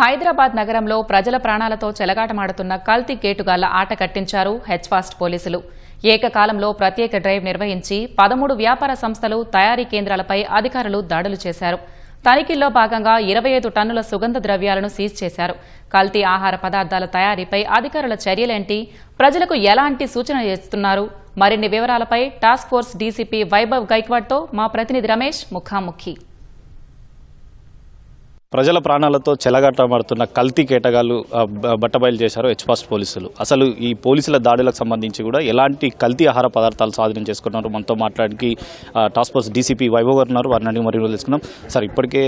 హైదరాబాద్ నగరంలో ప్రజల ప్రాణాలతో చెలగాటమాడుతున్న కల్తీ కేటుగాళ్ల ఆట కట్టించారు హెచ్ఫాస్ట్ పోలీసులు. ఏకకాలంలో ప్రత్యేక డ్రైవ్ నిర్వహించి 13 వ్యాపార సంస్థలు, తయారీ కేంద్రాలపై అధికారులు దాడులు చేశారు. తనిఖీల్లో భాగంగా 25 టన్నుల సుగంధ ద్రవ్యాలను సీజ్ చేశారు. కల్తీ ఆహార పదార్థాల తయారీపై అధికారుల చర్యలేంటి, ప్రజలకు ఎలాంటి సూచన చేస్తున్నారు? మరిన్ని వివరాలపై టాస్క్ ఫోర్స్ డీసీపీ వైభవ్ గైక్వాడ్తో మా ప్రతినిధి రమేష్ ముఖాముఖి. ప్రజల ప్రాణాలతో చెలగాటమాడుతున్న కల్తీ కేటగాళ్లు బట్టబయలు చేశారు హెచ్ఫాస్ట్ పోలీసులు. అసలు ఈ పోలీసుల దాడులకు సంబంధించి కూడా ఎలాంటి కల్తీ ఆహార పదార్థాలు స్వాధీనం చేసుకున్నారు మనతో మాట్లాడికి టాస్క్ ఫోర్స్ డీసీపీ వైభవ్ గారు ఉన్నారు. వారిని అడిగి మరియు తెలుసుకున్నాం. సార్, ఇప్పటికే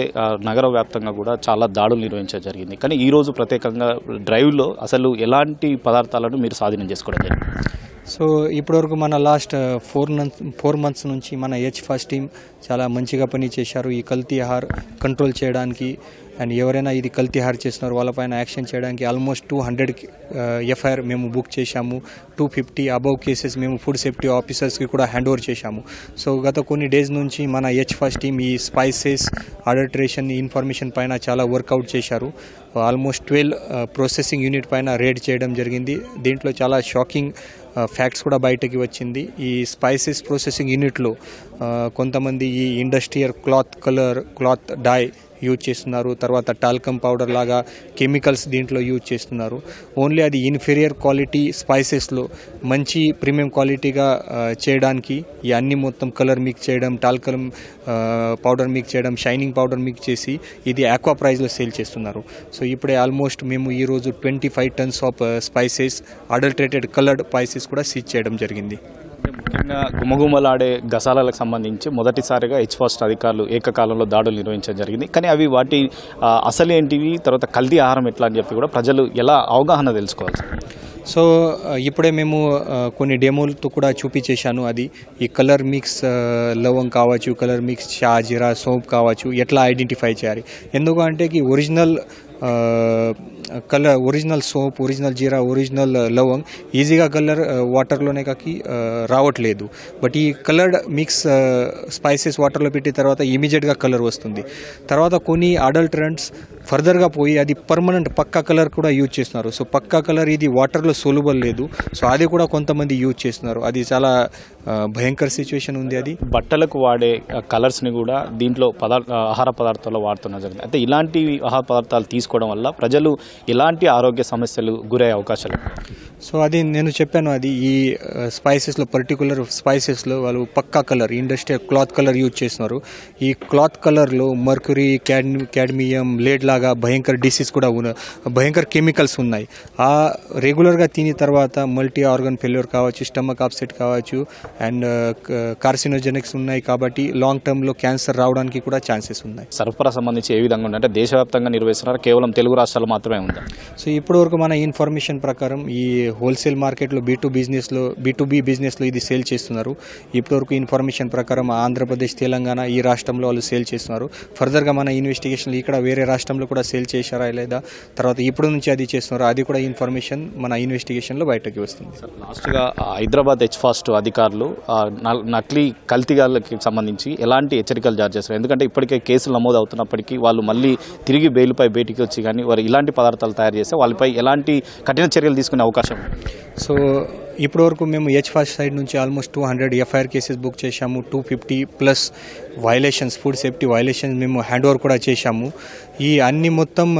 నగర వ్యాప్తంగా కూడా చాలా దాడులు నిర్వహించడం జరిగింది, కానీ ఈరోజు ప్రత్యేకంగా డ్రైవ్లో అసలు ఎలాంటి పదార్థాలను మీరు స్వాధీనం చేసుకోవడం జరిగింది? సో ఇప్పటివరకు మన లాస్ట్ 4 months నుంచి మన హెచ్ఫాస్ట్ టీం చాలా మంచిగా పని చేశారు ఈ కల్తీ ఆహార్ కంట్రోల్ చేయడానికి. అండ్ ఎవరైనా ఇది కల్తీ ఆహార్ చేస్తున్నారో వాళ్ళపైన యాక్షన్ చేయడానికి ఆల్మోస్ట్ 200 ఎఫ్ఐఆర్ మేము బుక్ చేశాము. 250 అబౌవ్ కేసెస్ మేము ఫుడ్ సేఫ్టీ ఆఫీసర్స్కి కూడా హ్యాండ్ ఓవర్ చేశాము. సో గత కొన్ని డేస్ నుంచి మన హెచ్ఫాస్ట్ టీం ఈ స్పైసెస్ అడల్టరేషన్ ఇన్ఫర్మేషన్ పైన చాలా వర్కౌట్ చేశారు. ఆల్మోస్ట్ 12 ప్రాసెసింగ్ యూనిట్ పైన రేడ్ చేయడం జరిగింది. దీంట్లో చాలా షాకింగ్ ఫ్యాక్ట్స్ కూడా బయటకి వచ్చింది. ఈ స్పైసెస్ ప్రాసెసింగ్ యూనిట్లో కొంతమంది ఈ ఇండస్ట్రియల్ క్లాత్ డై యూజ్ చేస్తున్నారు. తర్వాత టాల్కమ్ పౌడర్ లాగా కెమికల్స్ దీంట్లో యూజ్ చేస్తున్నారు. ఓన్లీ అది ఇన్ఫీరియర్ క్వాలిటీ స్పైసెస్లో మంచి ప్రీమియం క్వాలిటీగా చేయడానికి ఈ అన్ని మొత్తం కలర్ మిక్స్ చేయడం, టాల్కమ్ పౌడర్ మిక్స్ చేయడం, షైనింగ్ పౌడర్ మిక్స్ చేసి ఇది ఆక్వా ప్రైస్లో సేల్ చేస్తున్నారు. సో ఇప్పుడే ఆల్మోస్ట్ మేము ఈరోజు 25 tons of spices adulterated coloured spices కూడా సీజ్ చేయడం జరిగింది. ముఖ్యంగా గుమగుమలాడే గసాలకు సంబంధించి మొదటిసారిగా హెచ్ఫాస్ట్ అధికారులు ఏకకాలంలో దాడులు నిర్వహించడం జరిగింది, కానీ అవి వాటి అసలు ఏంటివి, తర్వాత కల్తీ ఆహారం ఎట్లా అని చెప్పి కూడా ప్రజలు ఎలా అవగాహన తెలుసుకోవాలి? సో ఇప్పుడే మేము కొన్ని డెమోలతో కూడా చూపించేశాను. అది ఈ కలర్ మిక్స్ లవంగ్ కావచ్చు, కలర్ మిక్స్ షాజీరా సోప్ కావచ్చు, ఎట్లా ఐడెంటిఫై చేయాలి. ఎందుకంటే ఒరిజినల్ సోప్, ఒరిజినల్ జీరా, ఒరిజినల్ లవంగ్ ఈజీగా కలర్ వాటర్లోనే కాకి రావట్లేదు. బట్ ఈ కలర్డ్ మిక్స్ స్పైసెస్ వాటర్లో పెట్టిన తర్వాత ఇమీడియట్గా కలర్ వస్తుంది. తర్వాత కొన్ని అడల్టరెంట్స్ ఫర్దర్గా పోయి అది పర్మనెంట్ పక్కా కలర్ కూడా యూజ్ చేస్తున్నారు. సో పక్కా కలర్ ఇది వాటర్లో సోలుబుల్ లేదు. సో అది కూడా కొంతమంది యూజ్ చేస్తున్నారు. అది చాలా భయంకర సిచ్యువేషన్ ఉంది. అది బట్టలకు వాడే కలర్స్ని కూడా దీంట్లో ఆహార పదార్థాల్లో వాడుతున్న జరిగింది. అయితే ఇలాంటి ఆహార పదార్థాలు తీసుకోవడం వల్ల ప్రజలు ఎలాంటి ఆరోగ్య సమస్యలు గురయ్యే అవకాశాలు? సో అది నేను చెప్పాను, అది ఈ స్పైసెస్లో పర్టికులర్ స్పైసెస్లో వాళ్ళు పక్కా colour industrial cloth colour use చేస్తున్నారు. ఈ క్లాత్ కలర్లో మర్క్యూరీ, క్యాడ్మియం, లేడ్ లాగా భయంకర డిసీజ్ కూడా భయంకర కెమికల్స్ ఉన్నాయి. ఆ రెగ్యులర్గా తిని తర్వాత మల్టీ ఆర్గన్ ఫెయిల్యూర్ కావచ్చు, స్టమక్ అప్సెట్ కావచ్చు, అండ్ కార్సినోజెనిక్స్ ఉన్నాయి. కాబట్టి లాంగ్ టర్మ్లో క్యాన్సర్ రావడానికి కూడా ఛాన్సెస్ ఉన్నాయి. సరఫరా సంబంధించి ఏ విధంగా ఉందంటే దేశవ్యాప్తంగా నిర్వహిస్తున్నారు, కేవలం తెలుగు రాష్ట్రాలు మాత్రమే ఉంది? సో ఇప్పటివరకు మన ఇన్ఫర్మేషన్ ప్రకారం ఈ హోల్సేల్ మార్కెట్లో B2B బిజినెస్లో ఇది సేల్ చేస్తున్నారు. ఇప్పటివరకు ఇన్ఫర్మేషన్ ప్రకారం ఆంధ్రప్రదేశ్, తెలంగాణ ఈ రాష్ట్రంలో వాళ్ళు సేల్ చేస్తున్నారు. ఫర్దర్గా మన ఇన్వెస్టిగేషన్లు ఇక్కడ వేరే రాష్ట్రంలో కూడా సేల్ చేశారా లేదా, తర్వాత ఇప్పుడు నుంచి అది చేస్తున్నారు, అది కూడా ఇన్ఫర్మేషన్ మన ఇన్వెస్టిగేషన్లో బయటకి వస్తుంది. లాస్ట్గా హైదరాబాద్ హెచ్ఫాస్ట్ అధికారులు నకిలీ కల్తీగాళ్ళకి సంబంధించి ఎలాంటి హెచ్చరికలు జారీ చేస్తారు? ఎందుకంటే ఇప్పటికే కేసులు నమోదు అవుతున్నప్పటికీ వాళ్ళు మళ్ళీ తిరిగి బెయిల్పై బయటికి వచ్చి కానీ వారు ఇలాంటి పదార్థాలు తయారు చేస్తే వాళ్ళపై ఎలాంటి కఠిన చర్యలు తీసుకునే అవకాశం? సో ఇప్పటివరకు మేము హెచ్ఫాస్ట్ సైడ్ నుంచి ఆల్మోస్ట్ 200 ఎఫ్ఐఆర్ కేసెస్ బుక్ చేశాము. 250+ వైలేషన్స్, ఫుడ్ సేఫ్టీ వైలేషన్స్ మేము హ్యాండ్ ఓవర్ కూడా చేశాము. ఈ అన్ని మొత్తం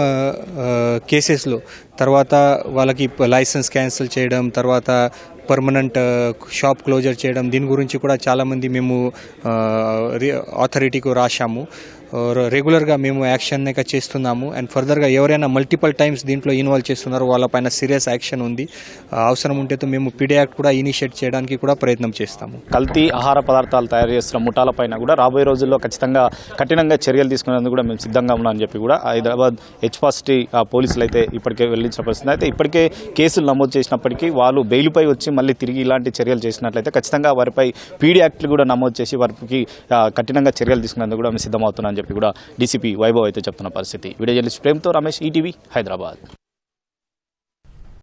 కేసెస్లో తర్వాత వాళ్ళకి లైసెన్స్ క్యాన్సిల్ చేయడం, తర్వాత పర్మనెంట్ షాప్ క్లోజర్ చేయడం, దీని గురించి కూడా చాలామంది మేము అథారిటీకి రాశాము. రెగ్యులర్గా మేము యాక్షన్ చేస్తున్నాము. అండ్ ఫర్దర్గా ఎవరైనా మల్టిపుల్ టైమ్స్ దీంట్లో ఇన్వాల్వ్ చేస్తున్నారో వాళ్ళపైన సీరియస్ యాక్షన్ ఉంది. అవసరం ఉంటే మేము పీడీ యాక్ట్ కూడా ఇనిషియేట్ చేయడానికి కూడా ప్రయత్నం చేస్తాము. కల్తీ ఆహార పదార్థాలు తయారు చేస్తున్న ముఠాలపైన కూడా రాబోయే రోజుల్లో ఖచ్చితంగా కఠినంగా చర్యలు తీసుకునేందుకు కూడా మేము సిద్ధంగా ఉన్నామని చెప్పి కూడా హైదరాబాద్ హెచ్ఫాస్ట్ పోలీసులు అయితే ఇప్పటికే వెళ్లించిన పరిస్థితి. అయితే ఇప్పటికే కేసులు నమోదు చేసినప్పటికీ వాళ్ళు బెయిల్పై వచ్చి మళ్ళీ తిరిగి ఇలాంటి చర్యలు చేసినట్లయితే ఖచ్చితంగా వారిపై పీడీ యాక్ట్లు కూడా నమోదు చేసి వారికి కఠినంగా చర్యలు తీసుకునేందుకు కూడా మేము సిద్ధమవుతున్నామని చెప్పి కూడా డీసీపీ వైభవ్ అయితే చెప్తున్న పరిస్థితి. వీడియో జర్నలిస్ట్ ప్రేమ్తో రమేష్, ఈటీవీ, హైదరాబాద్.